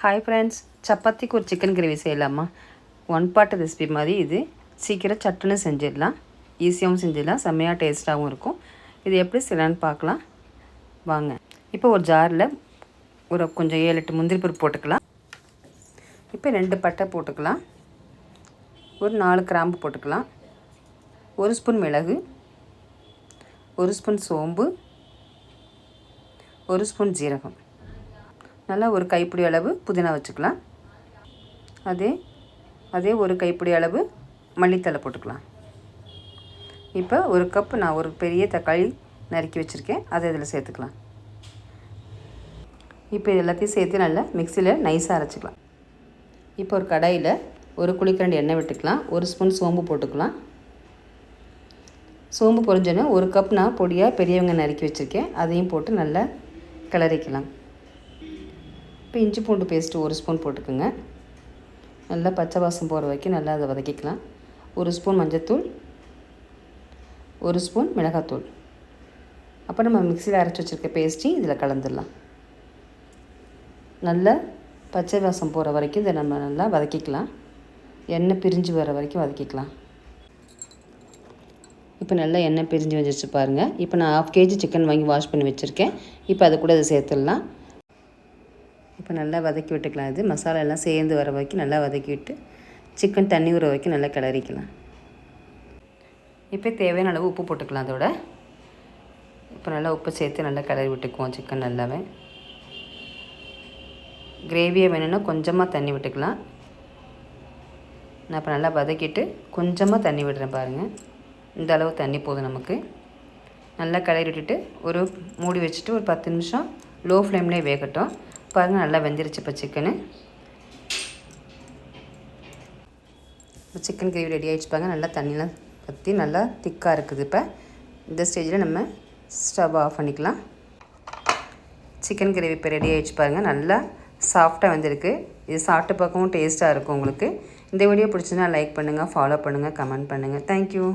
Hi friends, சப்பாத்திக்கு ஒரு chicken gravy செய்யலாமா? ஒன் பார்ட் ரெசிபி மாதிரி இது. சீக்கிரம் சட்டுன்னு செஞ்சிடலாம், ஈஸியாகவும் செஞ்சிடலாம், செம்மையாக டேஸ்ட்டாகவும் இருக்கும். இது எப்படி செய்யலான்னு பார்க்கலாம் வாங்க. இப்போ ஒரு ஜாரில் ஒரு கொஞ்சம் 7-8 முந்திரி பருப்பு போட்டுக்கலாம். இப்போ 2 பட்டை போட்டுக்கலாம், ஒரு 4 கிராம்பு போட்டுக்கலாம், 1 ஸ்பூன் மிளகு, 1 ஸ்பூன் சோம்பு, 1 ஸ்பூன் ஜீரகம், நல்லா ஒரு கைப்பிடி அளவு புதினா வச்சுக்கலாம். அதே ஒரு கைப்பிடி அளவு மல்லித்தலை போட்டுக்கலாம். இப்போ ஒரு கப்பு நான் ஒரு பெரிய தக்காளி நறுக்கி வச்சுருக்கேன், அதை இதில் சேர்த்துக்கலாம். இப்போ இது எல்லாத்தையும் சேர்த்து நல்லா மிக்சியில் நைஸாக அரைச்சிக்கலாம். இப்போ ஒரு கடாயில் ஒரு குழிக்கரண்டி எண்ணெய் விட்டுக்கலாம், 1 ஸ்பூன் சோம்பு போட்டுக்கலாம். சோம்பு பொரிஞ்சோன்னே ஒரு கப் நான் பொடியாக பெரிய வெங்காயம் நறுக்கி வச்சுருக்கேன், அதையும் போட்டு நல்லா கிளறிக்கலாம். இப்போ இஞ்சி பூண்டு பேஸ்ட்டு 1 ஸ்பூன் போட்டுக்கோங்க. நல்லா பச்சை வாசம் போகிற வரைக்கும் நல்லா அதை வதக்கிக்கலாம். 1 ஸ்பூன் மஞ்சள்தூள், 1 ஸ்பூன் மிளகாத்தூள். அப்போ நம்ம மிக்சியில் அரைச்சி வச்சுருக்க பேஸ்ட்டையும் இதில் கலந்துடலாம். நல்லா பச்சை வாசம் போகிற வரைக்கும் இதை நம்ம நல்லா வதக்கிக்கலாம். எண்ணெய் பிரிஞ்சு வர வரைக்கும் வதக்கிக்கலாம். இப்போ நல்லா எண்ணெய் பிரிஞ்சு வந்துடுச்சு பாருங்கள். இப்போ நான் 1/2 kg சிக்கன் வாங்கி வாஷ் பண்ணி வச்சுருக்கேன். இப்போ அது கூட அதை சேர்த்துடலாம். இப்போ நல்லா வதக்கி விட்டுக்கலாம். இது மசாலா எல்லாம் சேர்ந்து வர வரைக்கும் நல்லா வதக்கி விட்டு சிக்கன் தண்ணி ஊற வரைக்கும் நல்லா கிளறிக்கலாம். இப்போ தேவையான அளவு உப்பு போட்டுக்கலாம். அதோட இப்போ நல்லா உப்பு சேர்த்து நல்லா கிளறி விட்டுக்குவோம். சிக்கன் நல்லாவே கிரேவியாக வேணும்னா கொஞ்சமாக தண்ணி விட்டுக்கலாம். நான் இப்போ நல்லா வதக்கிட்டு கொஞ்சமாக தண்ணி விடுறேன் பாருங்கள். இந்த அளவு தண்ணி போதும் நமக்கு. நல்லா கிளறி விட்டுட்டு ஒரு மூடி வச்சுட்டு ஒரு 10 நிமிஷம் லோ ஃப்ளேம்லேயே வேகட்டும். பாருங்கள் நல்லா வெந்துருச்சு. இப்போ சிக்கன் கிரேவி ரெடி ஆகிடுச்சு பாருங்கள். நல்லா தண்ணியெலாம் வற்றி நல்லா திக்காக இருக்குது. இப்போ இந்த ஸ்டேஜில் நம்ம ஸ்டவ் ஆஃப் பண்ணிக்கலாம். சிக்கன் கிரேவி இப்போ ரெடி ஆகிடுச்சு பாருங்கள். நல்லா சாஃப்டாக வெந்திருக்கு. இது சாப்பிட்டு பார்க்கவும் டேஸ்ட்டாக இருக்கும் உங்களுக்கு. இந்த வீடியோ பிடிச்சின்னா லைக் பண்ணுங்கள், ஃபாலோ பண்ணுங்கள், கமெண்ட் பண்ணுங்கள். தேங்க்யூ.